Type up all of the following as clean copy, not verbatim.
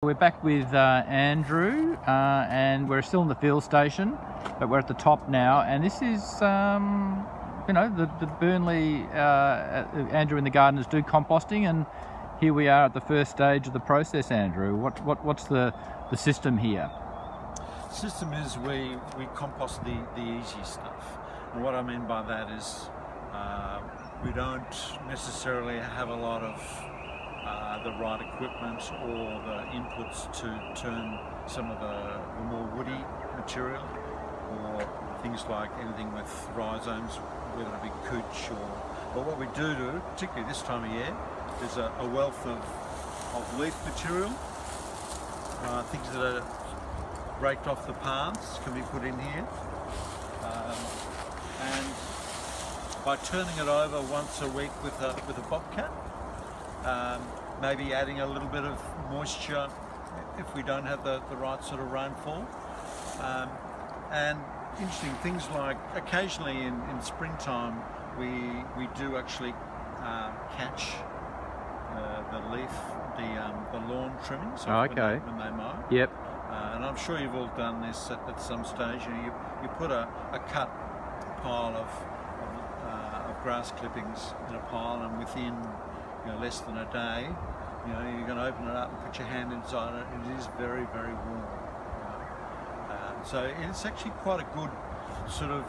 we're back with Andrew, and we're still in the field station, but we're at the top now, and this is, the Burnley, Andrew and the gardeners do composting, and here we are at the first stage of the process, Andrew. What's the system here? The system is we compost the easy stuff, and what I mean by that is we don't necessarily have a lot of the right equipment or the inputs to turn some of the more woody material, or things like anything with rhizomes, whether it be couch but what we do, particularly this time of year, is a wealth of leaf material, things that are raked off the paths can be put in here, and by turning it over once a week with a bobcat, maybe adding a little bit of moisture if we don't have the right sort of rainfall, and interesting things like occasionally in springtime we do actually catch the leaf, the lawn trimmings when they mow. Yep. And I'm sure you've all done this at some stage. You put a cut pile of grass clippings in a pile, and within less than a day, you're going to open it up and put your hand inside it. It is very, very warm. So it's actually quite a good sort of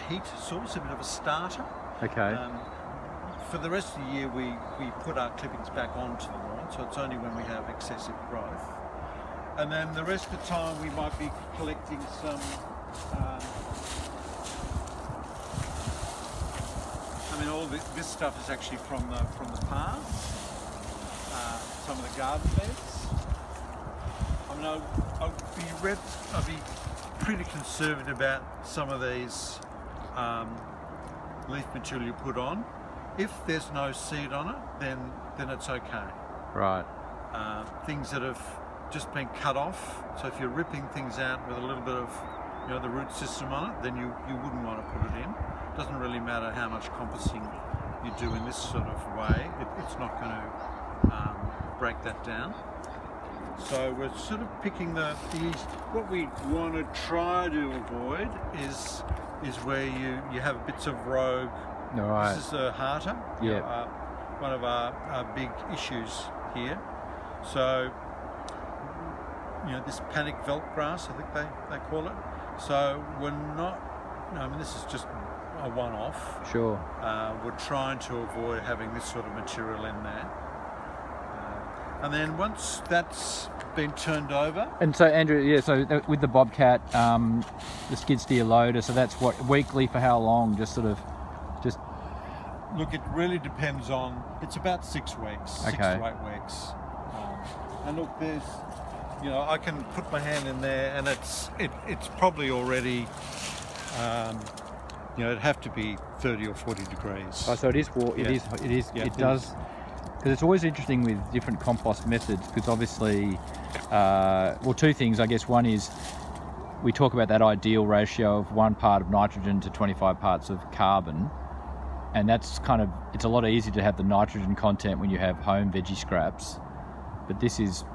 heat source, a bit of a starter. Okay. For the rest of the year, we put our clippings back onto the lawn, so it's only when we have excessive growth. And then the rest of the time, we might be collecting some. All this stuff is actually from the paths, some of the garden beds. I'll be pretty conservative about some of these leaf material you put on. If there's no seed on it, then it's okay. Right. Things that have just been cut off. So if you're ripping things out with a little bit of the root system on it, then you wouldn't want to put it in. Doesn't really matter how much composting you do in this sort of way, it's not going to break that down. So we're sort of picking the east. What we want to try to avoid is where you have bits of rogue. Right. This is the harter. Yeah. One of our big issues here. So this panic veld grass, I think they call it. So we're not. This is just a one-off. Sure. We're trying to avoid having this sort of material in there. And then once that's been turned over. And so, Andrew, so with the bobcat, the skid steer loader, so that's what, weekly for how long? Just. Look, it really depends on. It's about 6 weeks, 6 to 8 weeks. And look, there's. I can put my hand in there, and it's probably already. It'd have to be 30 or 40 degrees. Oh, so it is. It is. Yeah, it does. Because it's always interesting with different compost methods. Because obviously, two things. I guess one is we talk about that ideal ratio of 1 part of nitrogen to 25 parts of carbon, and that's it's a lot easier to have the nitrogen content when you have home veggie scraps. But this is,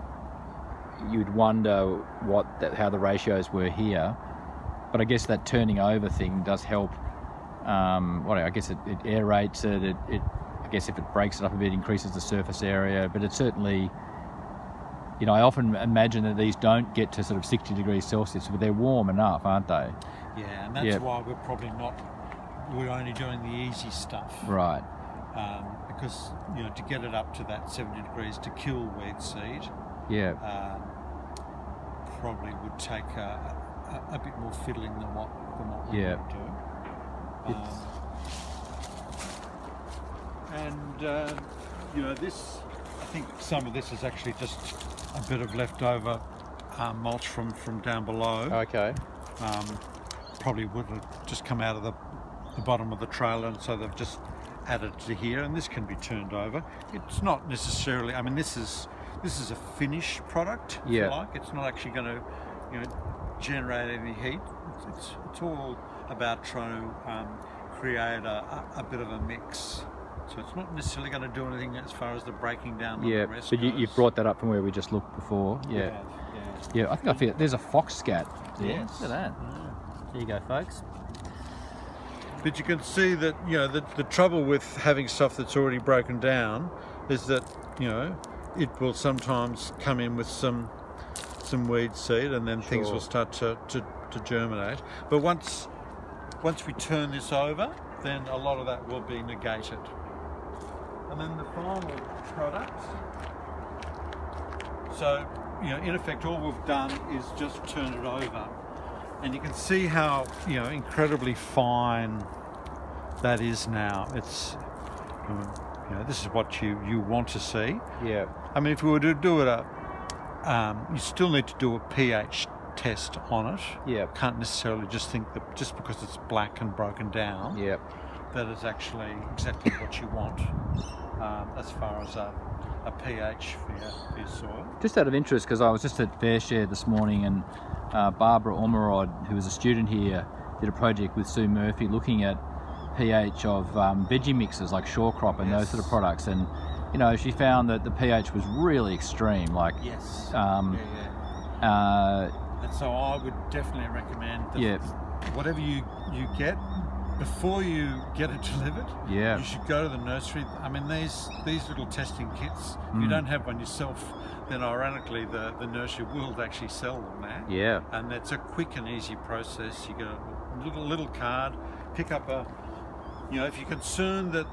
you'd wonder how the ratios were here. But I guess that turning over thing does help. I guess it aerates it. I guess if it breaks it up a bit, increases the surface area. But it certainly, I often imagine that these don't get to sort of 60 degrees Celsius, but they're warm enough, aren't they? Yeah, and that's why we're only doing the easy stuff. Right. Because to get it up to that 70 degrees to kill weed seed. Yeah. Probably would take a bit more fiddling than what we do. This, I think some of this is actually just a bit of leftover mulch from down below. Okay. Probably would have just come out of the bottom of the trailer, and so they've just added to here, and this can be turned over. It's not necessarily, this is a finished product, if you like. It's not actually going to generate any heat. It's all about trying to create a bit of a mix So it's not necessarily going to do anything as far as the breaking down on Yeah, the rest but goes. you've brought that up from where we just looked before. Yeah. Yeah, I think I feel there's a fox scat. Yes. Look at that. There you go, folks. But you can see that, you know, the trouble with having stuff that's already broken down is that, you know, it will sometimes come in with some weed seed, and then things will start to germinate. But once we turn this over, then a lot of that will be negated. And then the final product. So, you know, in effect, all we've done is just turn it over, and you can see how, you know, incredibly fine that is now. It's, you know, this is what you want to see. Yeah. I mean, if we were to do it, you still need to do a pH test on it. Yeah. Can't necessarily just think that just because it's black and broken down, Yeah. that is actually exactly what you want as far as a pH for your soil. Just out of interest, because I was just at Fairshare this morning, and Barbara Ormerod, who was a student here, did a project with Sue Murphy looking at pH of veggie mixes like Shore Crop and those sort of products, and you know, she found that the pH was really extreme. Like, And so I would definitely recommend that whatever you get, before you get it delivered, you should go to the nursery. I mean, these little testing kits, if you don't have one yourself, then ironically the nursery will actually sell them there. Yeah. And it's a quick and easy process. You get a little card, pick up a, you know, if you're concerned that,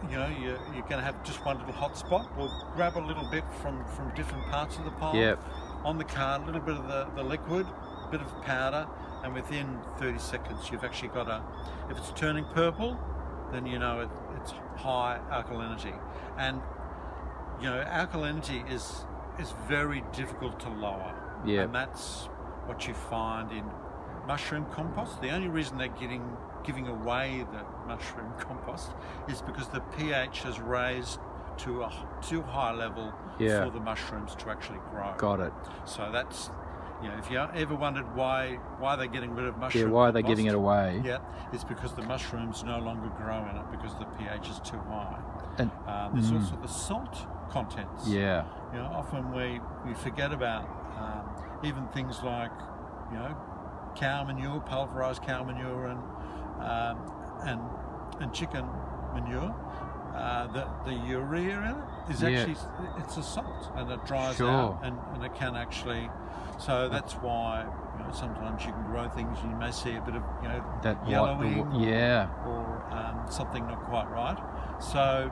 you know, you're going to have just one little hot spot, well, grab a little bit from different parts of the pile. Yep. On the card, a little bit of the liquid, a bit of powder, and within 30 seconds you've actually got if it's turning purple, then you know it's high alkalinity. And, you know, alkalinity is very difficult to lower. Yeah. And that's what you find in mushroom compost. The only reason they're giving away the mushroom compost is because the pH has raised to a too high level for the mushrooms to actually grow. Got it. So that's, you know, if you ever wondered why they're getting rid of mushroom why are they compost, giving it away? Yeah, it's because the mushrooms no longer grow in it because the pH is too high. And there's also the salt contents. Yeah. You know, often we forget about even things like, you know, cow manure, pulverized cow manure, and chicken manure. The urea in it is actually it's a salt, and it dries out, and it can actually. So that's why, you know, sometimes you can grow things and you may see a bit of, you know, that yellowing, or something not quite right. So,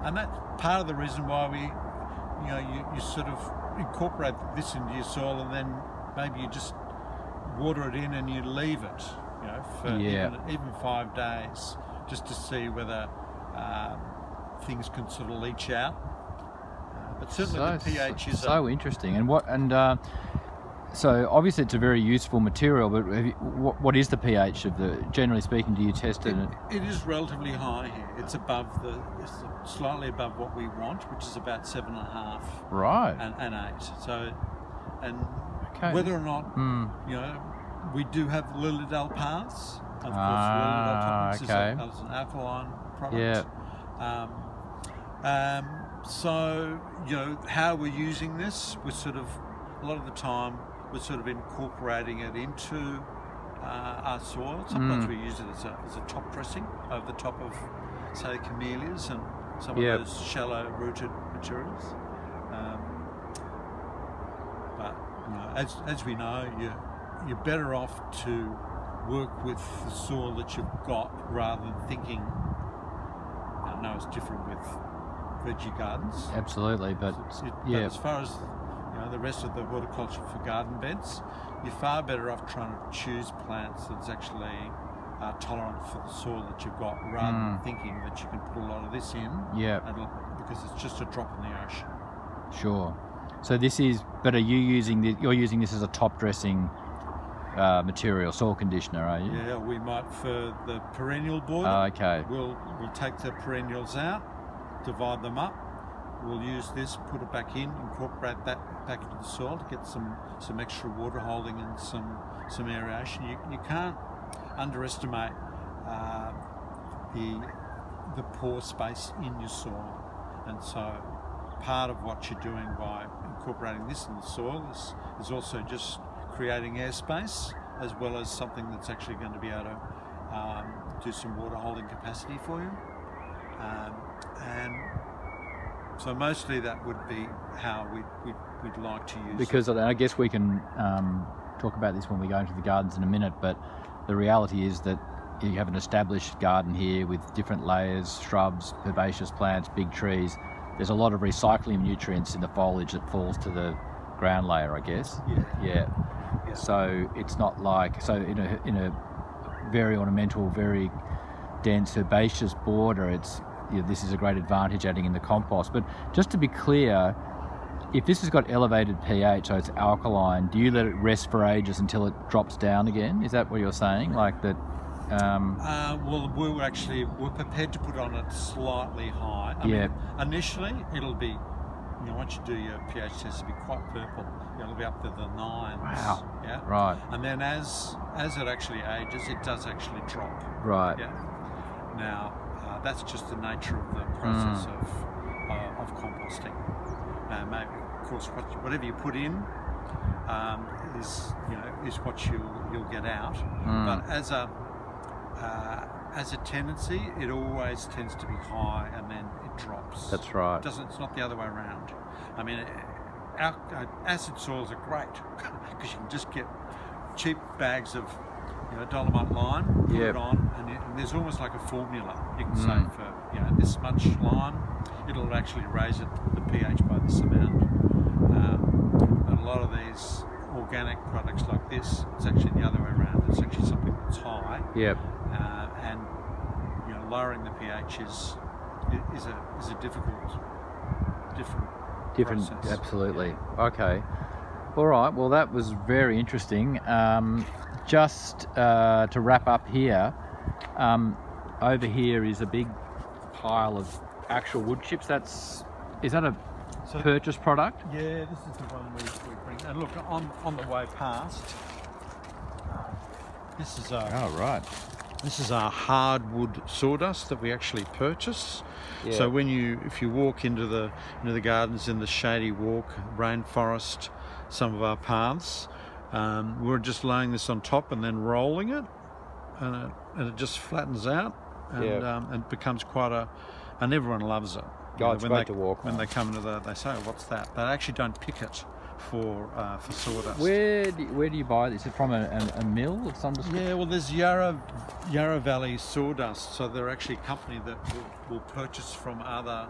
and that's part of the reason why we, you know, you sort of incorporate this into your soil, and then maybe you just water it in and you leave it, you know, for even 5 days, just to see whether things can sort of leach out. But certainly the pH is so interesting. And so obviously it's a very useful material, but what is the pH of the? Generally speaking, do you test it? It is relatively high here. It's slightly above what we want, which is about 7.5. Right. And 8. So, and whether or not you know, we do have Lilydale paths. Of course, Lilydale toppings is an alkaline product. Yeah. So, you know, how we're using this, we're sort of, a lot of the time, we're sort of incorporating it into our soil. Sometimes we use it as a top dressing over the top of, say, camellias and some of those shallow-rooted materials. But, you know, as we know, you're better off to work with the soil that you've got rather than thinking. I know it's different with veggie gardens. Absolutely, but but as far as, you know, the rest of the horticulture for garden beds, you're far better off trying to choose plants that's actually tolerant for the soil that you've got, rather than thinking that you can put a lot of this in. Yeah. Because it's just a drop in the ocean. Sure. So this is, but are you using you're using this as a top dressing material, soil conditioner, are you? Yeah, we might for the perennial border. Okay. We'll take the perennials out, divide them up. We'll use this, put it back in, incorporate that back into the soil to get some extra water holding and some aeration. You can't underestimate the pore space in your soil. And so part of what you're doing by incorporating this in the soil is also just creating airspace, as well as something that's actually going to be able to do some water holding capacity for you. And so mostly that would be how we'd like to use because it. I guess we can talk about this when we go into the gardens in a minute, but the reality is that you have an established garden here with different layers, shrubs, herbaceous plants, big trees. There's a lot of recycling of nutrients in the foliage that falls to the ground layer, I guess. Yeah. So it's not like, so in a very ornamental, very dense herbaceous border, it's, this is a great advantage adding in the compost. But just to be clear, if this has got elevated pH, so it's alkaline, do you let it rest for ages until it drops down again? Is that what you're saying? Like that? Well, we're prepared to put on it slightly high. I mean, initially, it'll be, once you do your pH test, it'll be quite purple. It'll be up to the 9s. Wow. Yeah. Right. And then as it actually ages, it does actually drop. Right. Yeah. Now, that's just the nature of the process of composting. Maybe, of course, whatever you put in is what you'll get out. But as a tendency, it always tends to be high and then it drops. That's right. It's not the other way around. I mean, acid soils are great because you can just get cheap bags of dolomite lime, put it on, and there's almost like a formula. You can say for this much lime, it'll actually raise the pH by this amount. But a lot of these organic products like this, it's actually the other way around. It's actually something that's high. Yep. And lowering the pH is a different process. Absolutely. Yeah. Okay. All right. Well, that was very interesting. Just to wrap up here, over here is a big pile of actual wood chips. Is that a purchase product? Yeah, this is the one we bring. And look, on the way past, this is This is our hardwood sawdust that we actually purchase. Yeah. So if you walk into the gardens in the shady walk, rainforest, some of our paths, we're just laying this on top and then rolling it, and it just flattens out and becomes and everyone loves it. It's great to walk when they come they say, "What's that?" They actually don't pick it for sawdust. Where do you buy this? Is it from a mill of some description? Yeah, well, there's Yarra Valley Sawdust, so they're actually a company that will purchase from other